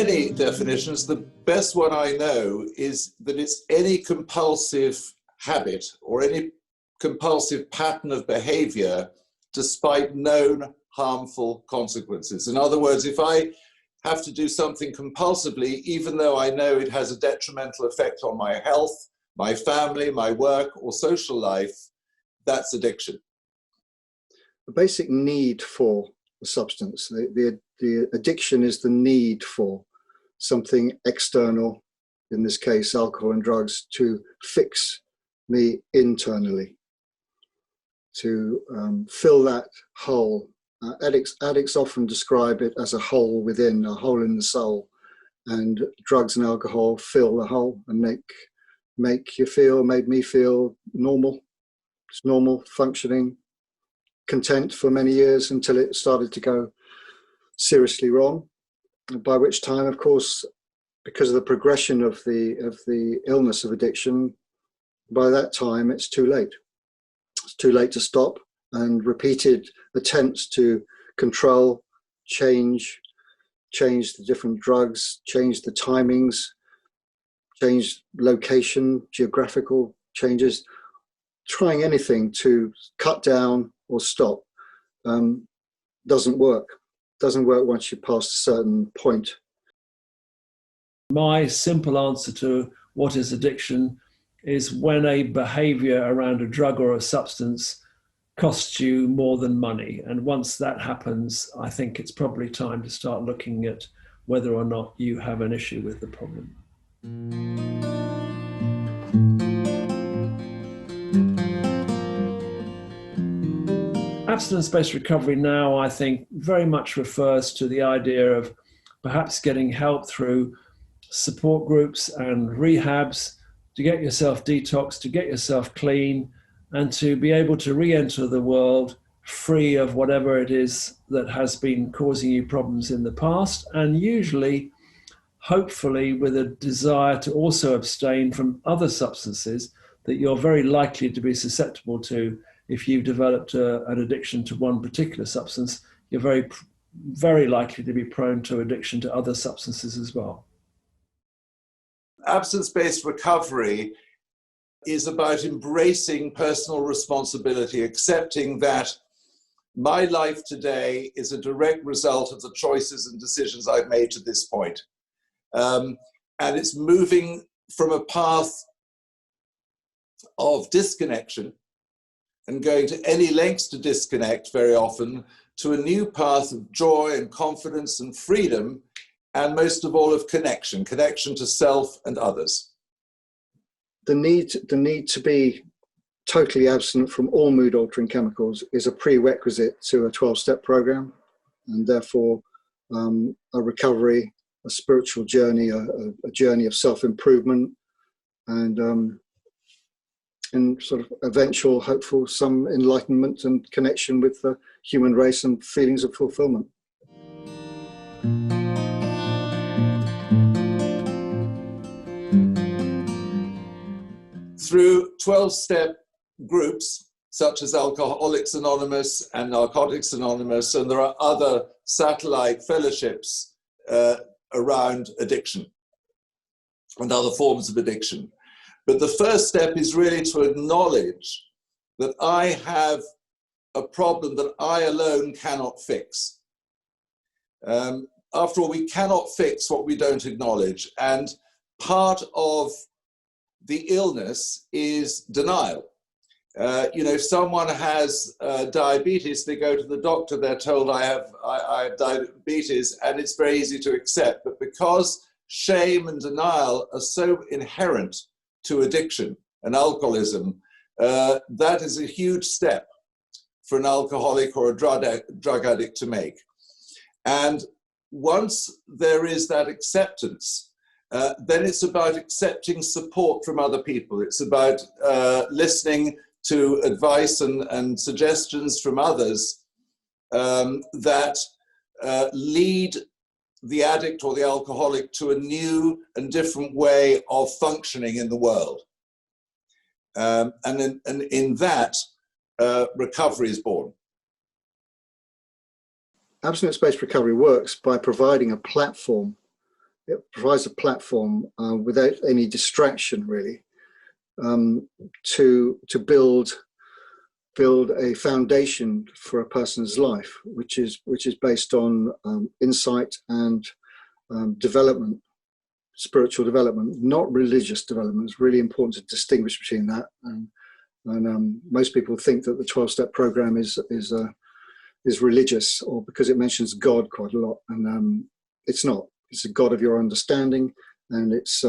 many definitions. The best one I know is that it's any compulsive habit or any compulsive pattern of behavior despite known harmful consequences. In other words, if I have to do something compulsively, even though I know it has a detrimental effect on my health, my family, my work, or social life, that's addiction. The basic need for the substance, the addiction is the need for something external, in this case alcohol and drugs, to fix me internally, to fill that hole. Addicts often describe it as a hole within, a hole in the soul, and drugs and alcohol fill the hole and made me feel normal. It's normal, functioning, content for many years until it started to go seriously wrong. By which time, of course, because of the progression of the illness of addiction, by that time it's too late. It's too late to stop, and repeated attempts to control, change the different drugs, change the timings, change location, geographical changes, trying anything to cut down or stop doesn't work. Doesn't work once you pass a certain point. My simple answer to what is addiction is when a behavior around a drug or a substance costs you more than money. And once that happens, I think it's probably time to start looking at whether or not you have an issue with the problem. Abstinence-based recovery now, I think, very much refers to the idea of perhaps getting help through support groups and rehabs to get yourself detoxed, to get yourself clean, and to be able to re-enter the world free of whatever it is that has been causing you problems in the past, and usually, hopefully, with a desire to also abstain from other substances that you're very likely to be susceptible to. If you've developed an addiction to one particular substance, you're very, very likely to be prone to addiction to other substances as well. Abstinence-based recovery is about embracing personal responsibility, accepting that my life today is a direct result of the choices and decisions I've made to this point. And it's moving from a path of disconnection and going to any lengths to disconnect very often to a new path of joy and confidence and freedom, and most of all of connection to self and others. The need to be totally abstinent from all mood altering chemicals is a prerequisite to a 12-step program, and therefore a recovery, a spiritual journey, a journey of self-improvement, and sort of eventual, hopeful, some enlightenment and connection with the human race and feelings of fulfillment. Through 12-step groups such as Alcoholics Anonymous and Narcotics Anonymous, and there are other satellite fellowships around addiction and other forms of addiction. But the first step is really to acknowledge that I have a problem that I alone cannot fix. After all, we cannot fix what we don't acknowledge. And part of the illness is denial. If someone has diabetes, they go to the doctor, they're told I have diabetes, and it's very easy to accept. But because shame and denial are so inherent to addiction and alcoholism, that is a huge step for an alcoholic or a drug addict to make. And once there is that acceptance, then it's about accepting support from other people. It's about listening to advice and suggestions from others that lead the addict or the alcoholic to a new and different way of functioning in the world. And in that, recovery is born. Abstinence-based recovery works by providing a platform it provides a platform without any distraction, really, to build a foundation for a person's life, which is based on insight and development, spiritual development, not religious development. It's really important to distinguish between that. And most people think that the 12-step program is religious, or because it mentions God quite a lot, and it's not. It's a God of your understanding, and it's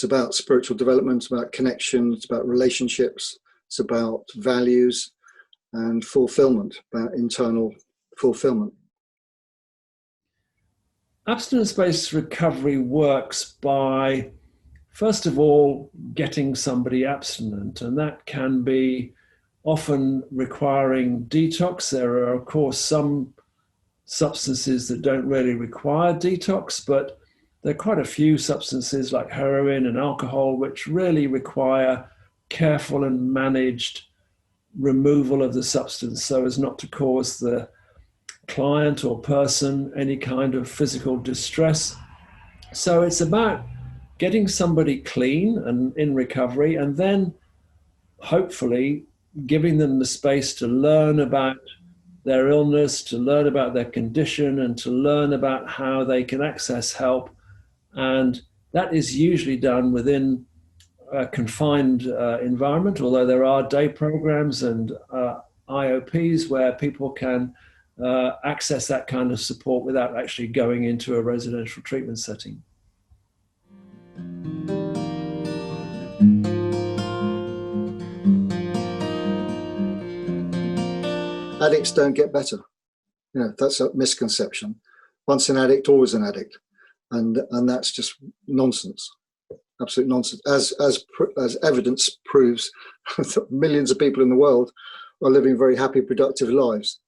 about spiritual development, it's about connection, it's about relationships, it's about values and fulfillment, about internal fulfillment. Abstinence-based recovery works by, first of all, getting somebody abstinent, and that can be often requiring detox. There are, of course, some substances that don't really require detox, but there are quite a few substances like heroin and alcohol which really require careful and managed removal of the substance so as not to cause the client or person any kind of physical distress. So it's about getting somebody clean and in recovery, and then hopefully giving them the space to learn about their illness, to learn about their condition, and to learn about how they can access help. And that is usually done within a confined environment, although there are day programs and IOPs where people can access that kind of support without actually going into a residential treatment setting. Addicts don't get better. That's a misconception. Once an addict, always an addict, and that's just nonsense, absolute nonsense. As evidence proves, that millions of people in the world are living very happy, productive lives,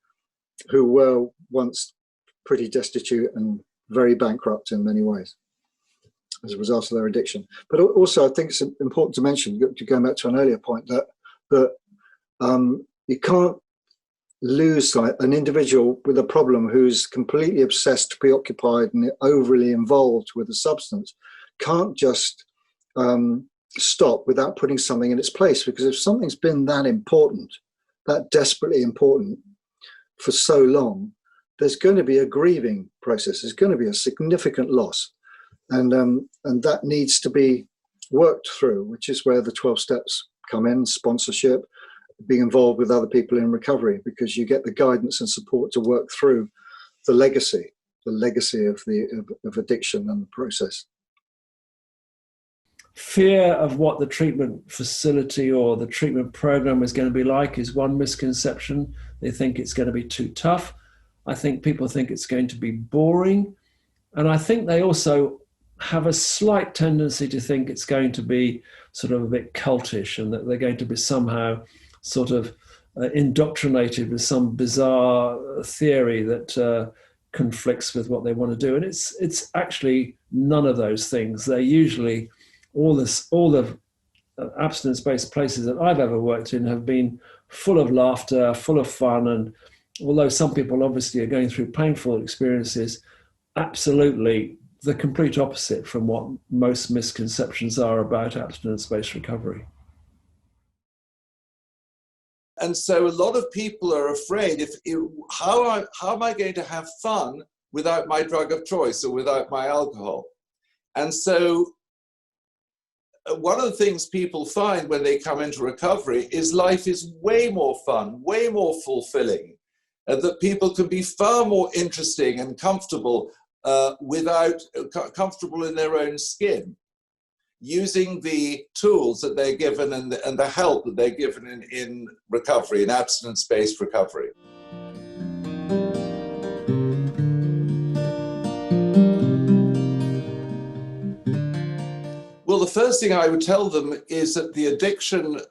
who were once pretty destitute and very bankrupt in many ways as a result of their addiction. But also, I think it's important to mention, going back to an earlier point, that you can't lose sight an individual with a problem who's completely obsessed, preoccupied, and overly involved with a substance can't just stop without putting something in its place. Because if something's been that important, that desperately important for so long, there's going to be a grieving process. There's going to be a significant loss, and that needs to be worked through, which is where the 12 steps come in: sponsorship, being involved with other people in recovery, because you get the guidance and support to work through the legacy of addiction and the process. Fear of what the treatment facility or the treatment program is going to be like is one misconception. They think it's going to be too tough. I think people think it's going to be boring. And I think they also have a slight tendency to think it's going to be sort of a bit cultish, and that they're going to be somehow sort of indoctrinated with some bizarre theory that conflicts with what they want to do. And it's actually none of those things. They're usually all the abstinence-based places that I've ever worked in have been full of laughter, full of fun. And although some people obviously are going through painful experiences, absolutely the complete opposite from what most misconceptions are about abstinence-based recovery. And so a lot of people are afraid, how am I going to have fun without my drug of choice or without my alcohol? And so one of the things people find when they come into recovery is life is way more fun, way more fulfilling, and that people can be far more interesting and comfortable comfortable in their own skin, using the tools that they're given and the help that they're given in recovery, in abstinence-based recovery. Well, the first thing I would tell them is that the addiction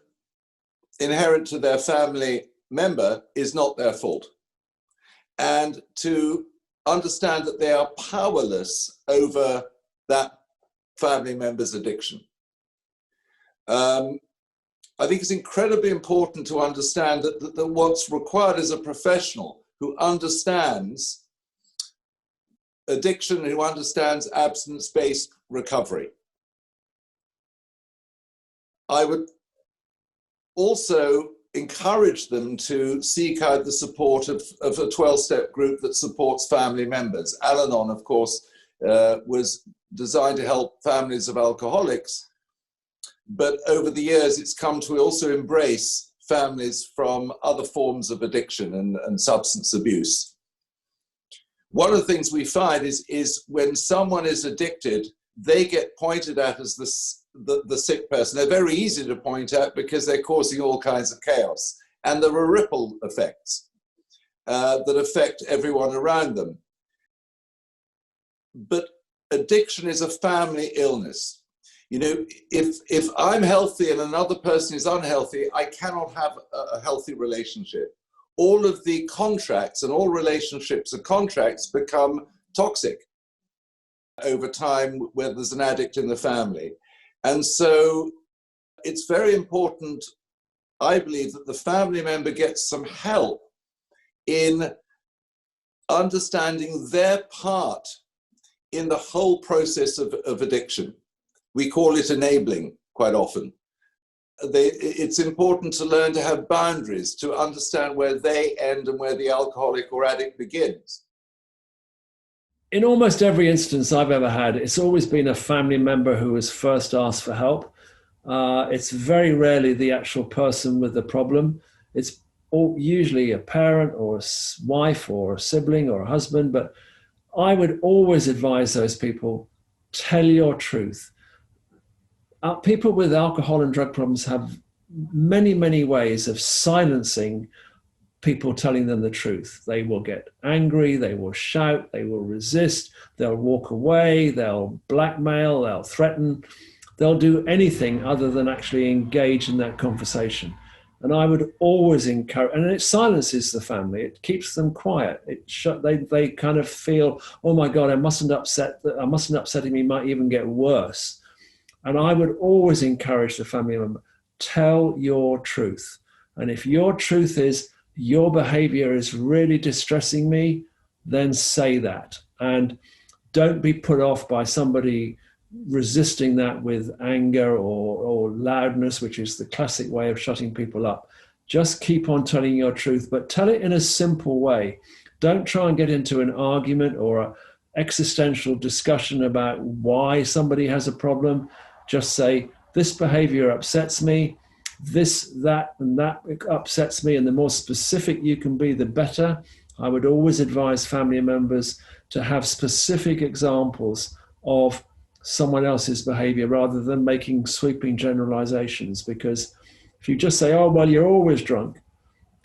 inherent to their family member is not their fault, and to understand that they are powerless over that family member's addiction. I think it's incredibly important to understand that what's required is a professional who understands addiction who understands abstinence-based recovery. I would also encourage them to seek out the support of a 12-step group that supports family members. Al-Anon, of course, was designed to help families of alcoholics, but over the years it's come to also embrace families from other forms of addiction and substance abuse. One of the things we find is when someone is addicted, they get pointed at as the sick person. They're very easy to point at because they're causing all kinds of chaos. And there are ripple effects that affect everyone around them. But addiction is a family illness. You know, if I'm healthy and another person is unhealthy, I cannot have a healthy relationship. All of the contracts and all relationships and contracts become toxic over time when there's an addict in the family. And so it's very important, I believe, that the family member gets some help in understanding their part in the whole process of addiction. We call it enabling quite often. It's important to learn to have boundaries, to understand where they end and where the alcoholic or addict begins. In almost every instance I've ever had, it's always been a family member who has first asked for help. It's very rarely the actual person with the problem. It's usually a parent or a wife or a sibling or a husband, but I would always advise those people, tell your truth. People with alcohol and drug problems have many, many ways of silencing people telling them the truth. They will get angry, they will shout, they will resist, they'll walk away, they'll blackmail, they'll threaten, they'll do anything other than actually engage in that conversation. And I would always encourage, and it silences the family, it keeps them quiet. They kind of feel, oh my God, I mustn't upset him, he might even get worse. And I would always encourage the family member, tell your truth. And if your truth is, your behavior is really distressing me, then say that. And don't be put off by somebody resisting that with anger or loudness, which is the classic way of shutting people up. Just keep on telling your truth, but tell it in a simple way. Don't try and get into an argument or an existential discussion about why somebody has a problem. Just say, this behavior upsets me, this, that, and that upsets me. And the more specific you can be, the better. I would always advise family members to have specific examples of someone else's behavior rather than making sweeping generalizations. Because if you just say, oh, well, you're always drunk,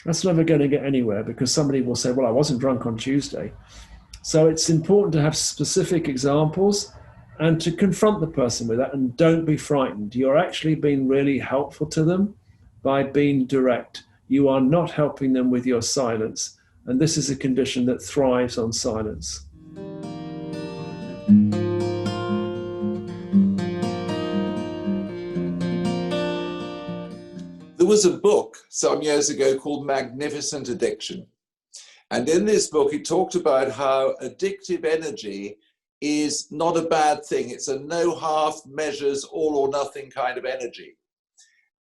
that's never going to get anywhere, because somebody will say, well, I wasn't drunk on Tuesday. So it's important to have specific examples and to confront the person with that, and don't be frightened. You're actually being really helpful to them by being direct. You are not helping them with your silence. And this is a condition that thrives on silence. There was a book some years ago called Magnificent Addiction. And in this book, it talked about how addictive energy is not a bad thing. It's a no half measures, all or nothing kind of energy.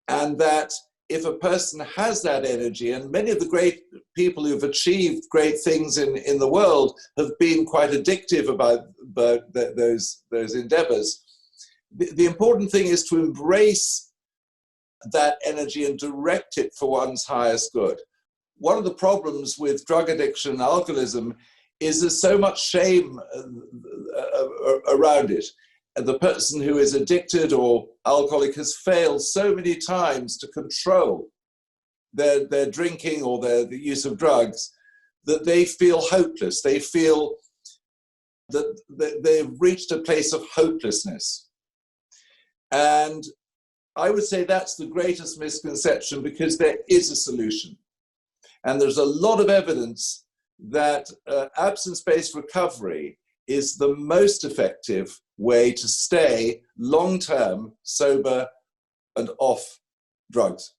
And that if a person has that energy, and many of the great people who've achieved great things in the world have been quite addictive about those endeavors, the important thing is to embrace that energy and direct it for one's highest good. One of the problems with drug addiction and alcoholism is there's so much shame around it. And the person who is addicted or alcoholic has failed so many times to control their drinking or the use of drugs that they feel hopeless. They feel that they've reached a place of hopelessness. And I would say that's the greatest misconception, because there is a solution. And there's a lot of evidence that abstinence-based recovery is the most effective way to stay long-term sober and off drugs.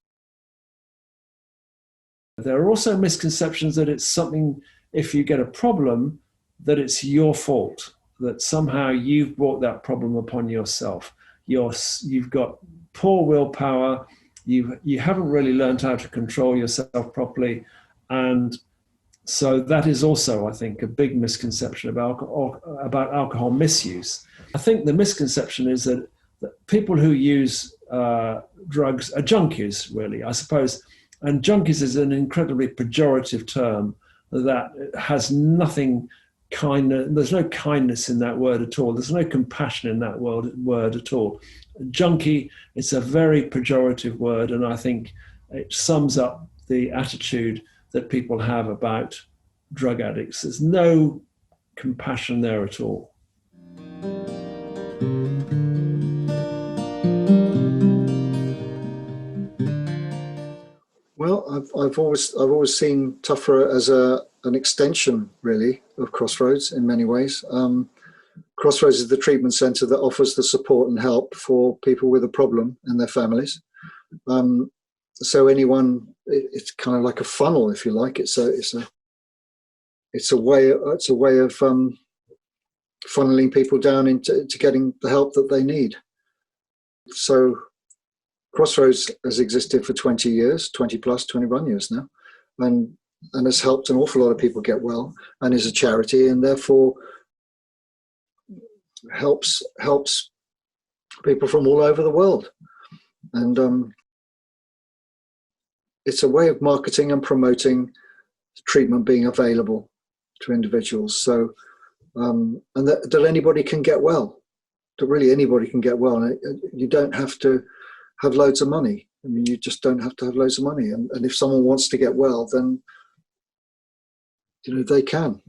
There are also misconceptions that it's something, if you get a problem, that it's your fault, that somehow you've brought that problem upon yourself. You've got poor willpower, you haven't really learned how to control yourself properly, and so that is also, I think, a big misconception about alcohol misuse. I think the misconception is that people who use drugs are junkies, really, I suppose. And junkies is an incredibly pejorative term that has nothing there's no kindness in that word at all. There's no compassion in that word at all. Junkie, it's a very pejorative word, and I think it sums up the attitude that people have about drug addicts. There's no compassion there at all. Well, I've always seen Tougher as an extension, really, of Crossroads in many ways. Crossroads is the treatment centre that offers the support and help for people with a problem and their families. So anyone, it's kind of like a funnel, if you like. It's a way of funneling people down into getting the help that they need. So Crossroads has existed for 20 years, 21 years now, and has helped an awful lot of people get well, and is a charity, and therefore helps people from all over the world. And it's a way of marketing and promoting treatment being available to individuals. So, and that anybody can get well, that really anybody can get well. And you don't have to have loads of money. I mean, you just don't have to have loads of money. And if someone wants to get well, then, you know, they can.